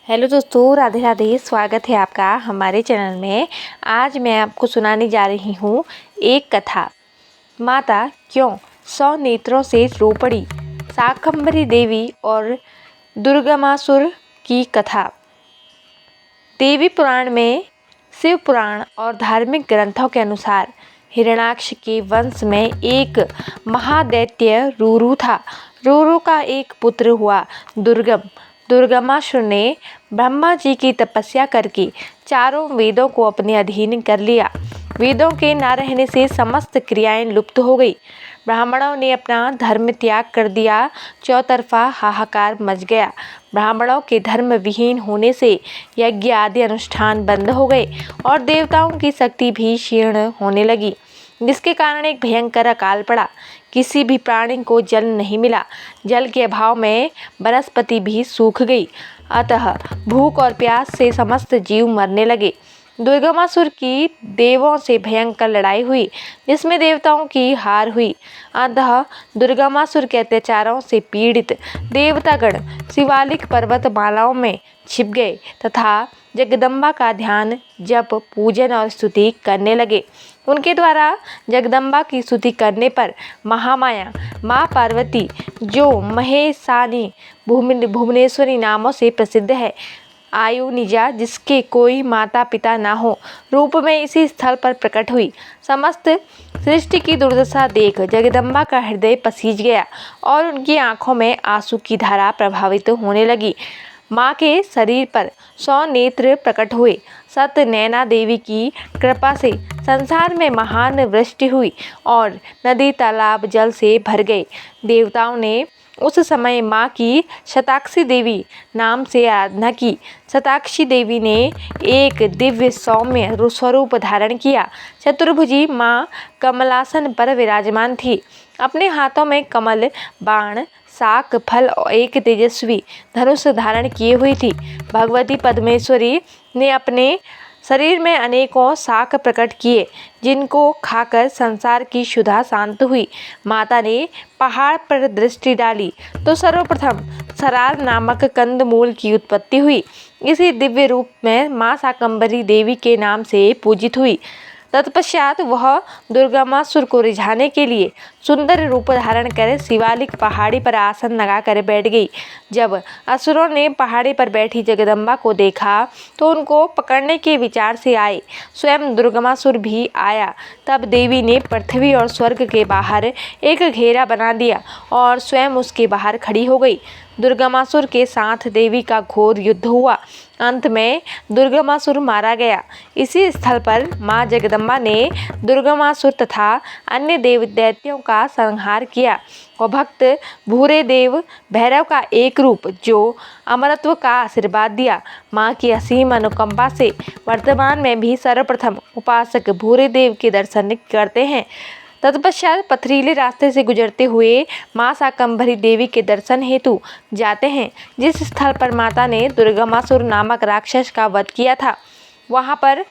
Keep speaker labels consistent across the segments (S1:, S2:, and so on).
S1: Hello दोस्तों, राधे राधे। स्वागत है आपका हमारे चैनल में। आज मैं आपको सुनाने जा रही हूँ एक कथा। माता क्यों 100 नेत्रों से रो पड़ी, शाकंभरी देवी और दुर्गमासुर की कथा। देवी पुराण में, शिव पुराण और धार्मिक ग्रंथों के अनुसार हिरण्याक्ष के वंश में एक महादैत्य रुरु था। रुरु का एक पुत्र हुआ दुर्गमासुर ने ब्रह्मा जी की तपस्या करके चारों वेदों को अपने अधीन कर लिया। वेदों के न रहने से समस्त क्रियाएं लुप्त हो गई। ब्राह्मणों ने अपना धर्म त्याग कर दिया। चौतरफा हाहाकार मच गया। ब्राह्मणों के धर्म विहीन होने से यज्ञ आदि अनुष्ठान बंद हो गए और देवताओं की शक्ति भी क्षीण होने लगी, जिसके कारण एक भयंकर अकाल पड़ा। किसी भी प्राणी को जल नहीं मिला। जल के अभाव में वनस्पति भी सूख गई। अतः भूख और प्यास से समस्त जीव मरने लगे। दुर्गमासुर की देवों से भयंकर लड़ाई हुई, जिसमें देवताओं की हार हुई। अतः दुर्गमासुर के अत्याचारों से पीड़ित देवतागण शिवालिक पर्वतमालाओं में छिप गए तथा जगदम्बा का ध्यान, जप, पूजन और स्तुति करने लगे। उनके द्वारा जगदम्बा की स्तुति करने पर महामाया माँ पार्वती, जो महेशानी भुवनेश्वरी नामों से प्रसिद्ध है, आयु निजा, जिसके कोई माता पिता ना हो, रूप में इसी स्थल पर प्रकट हुई। समस्त सृष्टि की दुर्दशा देख जगदम्बा का हृदय पसीज गया और उनकी आंखों में आंसू की धारा प्रभावित होने लगी। माँ के शरीर पर 100 नेत्र प्रकट हुए। सत नैना देवी की कृपा से संसार में महान वृष्टि हुई और नदी तालाब जल से भर गए। देवताओं ने उस समय माँ की शताक्षी देवी नाम से आराधना की। शताक्षी देवी ने एक दिव्य सौम्य स्वरूप धारण किया। चतुर्भुजी माँ कमलासन पर विराजमान थी। अपने हाथों में कमल, बाण, शाक, फल और एक तेजस्वी धनुष धारण किए हुई थी। भगवती पद्मेश्वरी ने अपने शरीर में अनेकों शाक प्रकट किए, जिनको खाकर संसार की क्षुधा शांत हुई। माता ने पहाड़ पर दृष्टि डाली तो सर्वप्रथम सरार नामक कंदमूल की उत्पत्ति हुई। इसी दिव्य रूप में माँ शाकंभरी देवी के नाम से पूजित हुई। तत्पश्चात वह दुर्गमासुर को रिझाने के लिए सुंदर रूप धारण कर शिवालिक पहाड़ी पर आसन लगा कर बैठ गई। जब असुरों ने पहाड़ी पर बैठी जगदम्बा को देखा तो उनको पकड़ने के विचार से आए। स्वयं दुर्गमासुर भी आया। तब देवी ने पृथ्वी और स्वर्ग के बाहर एक घेरा बना दिया और स्वयं उसके बाहर खड़ी हो गई। दुर्गमासुर के साथ देवी का घोर युद्ध हुआ। अंत में दुर्गमासुर मारा गया। इसी स्थल पर माँ जगदम्बा ने दुर्गमासुर तथा अन्य देव दैत्यों का संहार किया। वह भक्त भूरे देव भैरव का एक रूप, जो अमरत्व का आशीर्वाद दिया। माँ की असीम अनुकंपा से वर्तमान में भी सर्वप्रथम उपासक भूरे देव के दर्शन करते हैं। तत्पश्चात पथरीले रास्ते से गुजरते हुए माँ शाकंभरी देवी के दर्शन हेतु जाते हैं। जिस स्थल पर माता ने दुर्गमासुर नामक राक्षस का वध किया था, वहाँ पर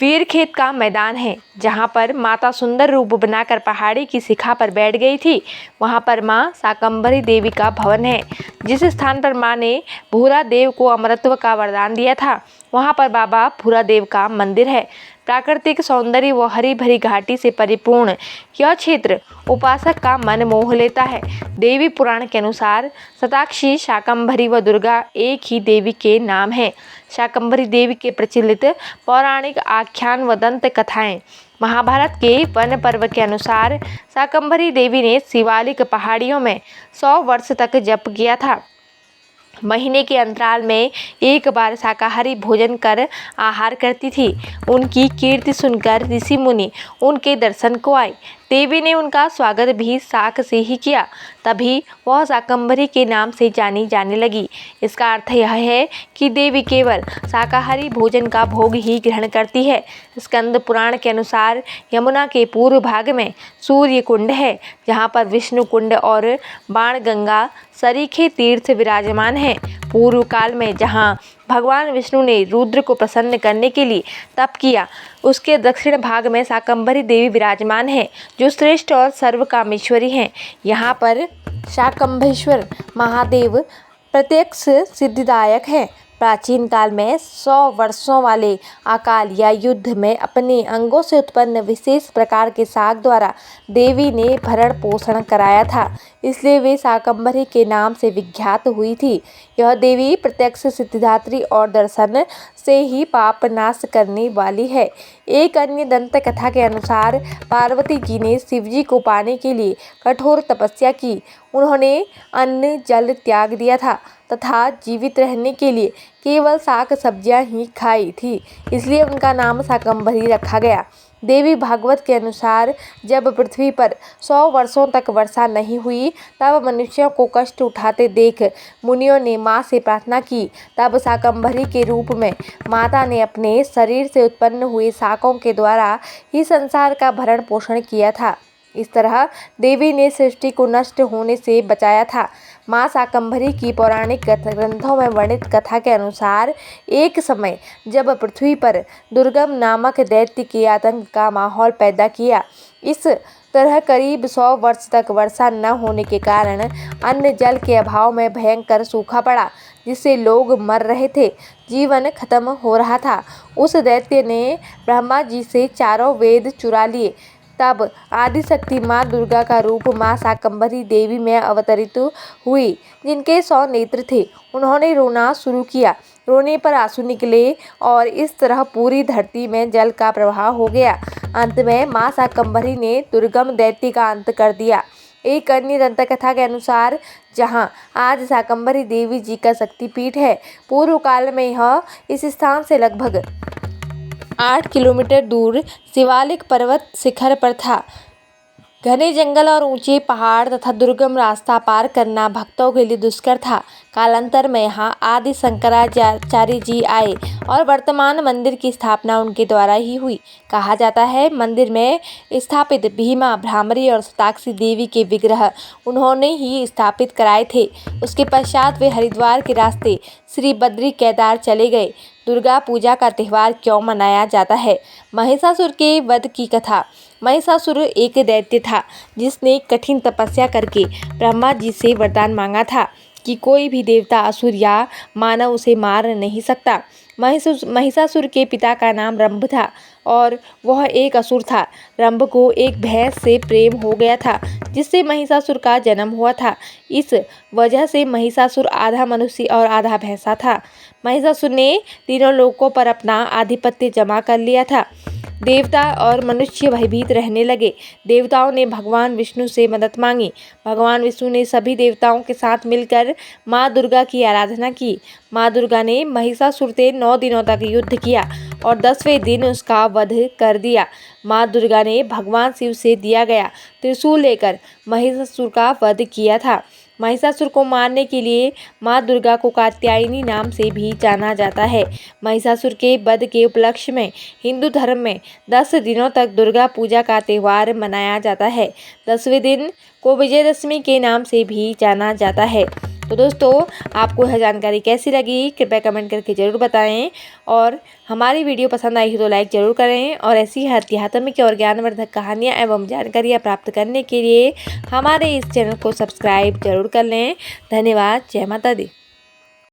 S1: वीरखेत का मैदान है, जहाँ पर माता सुंदर रूप बनाकर पहाड़ी की शिखा पर बैठ गई थी। वहाँ पर माँ शाकंभरी देवी का भवन है। जिस स्थान पर माँ ने भूरा देव को अमरत्व का वरदान दिया था, वहाँ पर बाबा भूरा देव का मंदिर है। प्राकृतिक सौंदर्य व हरी भरी घाटी से परिपूर्ण यह क्षेत्र उपासक का मन मोह लेता है। देवी पुराण के अनुसार शताक्षी, शाकंभरी व दुर्गा एक ही देवी के नाम हैं। शाकंभरी देवी के प्रचलित पौराणिक आख्यान व दंत कथाएं। महाभारत के वन पर्व के अनुसार शाकंभरी देवी ने शिवालिक पहाड़ियों में 100 वर्ष तक जप किया था। महीने के अंतराल में एक बार शाकाहारी भोजन कर आहार करती थी। उनकी कीर्ति सुनकर ऋषि मुनि उनके दर्शन को आए। देवी ने उनका स्वागत भी शाक से ही किया। तभी वह शाकंभरी के नाम से जानी जाने लगी। इसका अर्थ यह है कि देवी केवल शाकाहारी भोजन का भोग ही ग्रहण करती है। स्कंद पुराण के अनुसार यमुना के पूर्व भाग में सूर्य कुंड है, जहाँ पर विष्णु कुंड और बाण गंगा सरीखे तीर्थ विराजमान हैं। पूर्व काल में जहाँ भगवान विष्णु ने रुद्र को प्रसन्न करने के लिए तप किया, उसके दक्षिण भाग में शाकंभरी देवी विराजमान है, जो श्रेष्ठ और सर्वकामेश्वरी हैं। यहाँ पर शाकंभरेश्वर महादेव प्रत्यक्ष सिद्धिदायक हैं। प्राचीन काल में 100 वर्षों वाले अकाल या युद्ध में अपने अंगों से उत्पन्न विशेष प्रकार के शाक द्वारा देवी ने भरण पोषण कराया था, इसलिए वे शाकंभरी के नाम से विख्यात हुई थी। यह देवी प्रत्यक्ष सिद्धिदात्री और दर्शन से ही पाप नाश करने वाली है। एक अन्य दंत कथा के अनुसार पार्वती जी ने शिवजी को पाने के लिए कठोर तपस्या की। उन्होंने अन्न जल त्याग दिया था तथा जीवित रहने के लिए केवल शाक सब्जियां ही खाई थी, इसलिए उनका नाम शाकंभरी रखा गया। देवी भागवत के अनुसार जब पृथ्वी पर 100 वर्षों तक वर्षा नहीं हुई, तब मनुष्यों को कष्ट उठाते देख मुनियों ने माँ से प्रार्थना की। तब शाकंभरी के रूप में माता ने अपने शरीर से उत्पन्न हुए शाकों के द्वारा ही संसार का भरण पोषण किया था। इस तरह देवी ने सृष्टि को नष्ट होने से बचाया था। माँ शाकंभरी की पौराणिक ग्रंथों में वर्णित कथा के अनुसार एक समय जब पृथ्वी पर दुर्गम नामक दैत्य के आतंक का माहौल पैदा किया, इस तरह करीब 100 वर्ष तक वर्षा न होने के कारण अन्न जल के अभाव में भयंकर सूखा पड़ा, जिससे लोग मर रहे थे, जीवन खत्म हो रहा था। उस दैत्य ने ब्रह्मा जी से चारों वेद चुरा लिए। तब आदिशक्ति माँ दुर्गा का रूप माँ शाकंभरी देवी में अवतरित हुई, जिनके 100 नेत्र थे। उन्होंने रोना शुरू किया। रोने पर आंसू निकले और इस तरह पूरी धरती में जल का प्रवाह हो गया। अंत में माँ शाकंभरी ने दुर्गम दैत्य का अंत कर दिया। एक अन्य दंत कथा के अनुसार जहाँ आज शाकंभरी देवी जी का शक्तिपीठ है, पूर्व काल में यह इस स्थान से लगभग 8 किलोमीटर दूर शिवालिक पर्वत शिखर पर था। घने जंगल और ऊंचे पहाड़ तथा दुर्गम रास्ता पार करना भक्तों के लिए दुष्कर था। कालांतर में यहाँ आदि शंकराचार्य जी आए और वर्तमान मंदिर की स्थापना उनके द्वारा ही हुई। कहा जाता है मंदिर में स्थापित भीमा, भ्रामरी और शताक्षी देवी के विग्रह उन्होंने ही स्थापित कराए थे। उसके पश्चात वे हरिद्वार के रास्ते श्री बद्री केदार चले गए। दुर्गा पूजा का त्यौहार क्यों मनाया जाता है? महिषासुर के वध की कथा। महिषासुर एक दैत्य था जिसने कठिन तपस्या करके ब्रह्मा जी से वरदान मांगा था कि कोई भी देवता, असुर या मानव उसे मार नहीं सकता। महिषासुर के पिता का नाम रंभ था और वह एक असुर था। रंभ को एक भैंस से प्रेम हो गया था, जिससे महिषासुर का जन्म हुआ था। इस वजह से महिषासुर आधा मनुष्य और आधा भैंसा था। महिषासुर ने तीनों लोकों पर अपना आधिपत्य जमा कर लिया था। देवता और मनुष्य भयभीत रहने लगे। देवताओं ने भगवान विष्णु से मदद मांगी। भगवान विष्णु ने सभी देवताओं के साथ मिलकर माँ दुर्गा की आराधना की। माँ दुर्गा ने महिषासुर से 9 दिनों तक युद्ध किया और 10वें दिन उसका वध कर दिया। माँ दुर्गा ने भगवान शिव से दिया गया त्रिशूल लेकर महिषासुर का वध किया था। महिषासुर को मारने के लिए माँ दुर्गा को कात्यायनी नाम से भी जाना जाता है। महिषासुर के वध के उपलक्ष्य में हिंदू धर्म में 10 दिनों तक दुर्गा पूजा का त्यौहार मनाया जाता है। 10वें दिन को विजयदशमी के नाम से भी जाना जाता है। तो दोस्तों, आपको यह जानकारी कैसी लगी कृपया कमेंट करके ज़रूर बताएं और हमारी वीडियो पसंद आई हो तो लाइक ज़रूर करें और ऐसी ही आध्यात्मिक और ज्ञानवर्धक कहानियाँ एवं जानकारियाँ प्राप्त करने के लिए हमारे इस चैनल को सब्सक्राइब जरूर कर लें। धन्यवाद। जय माता दी।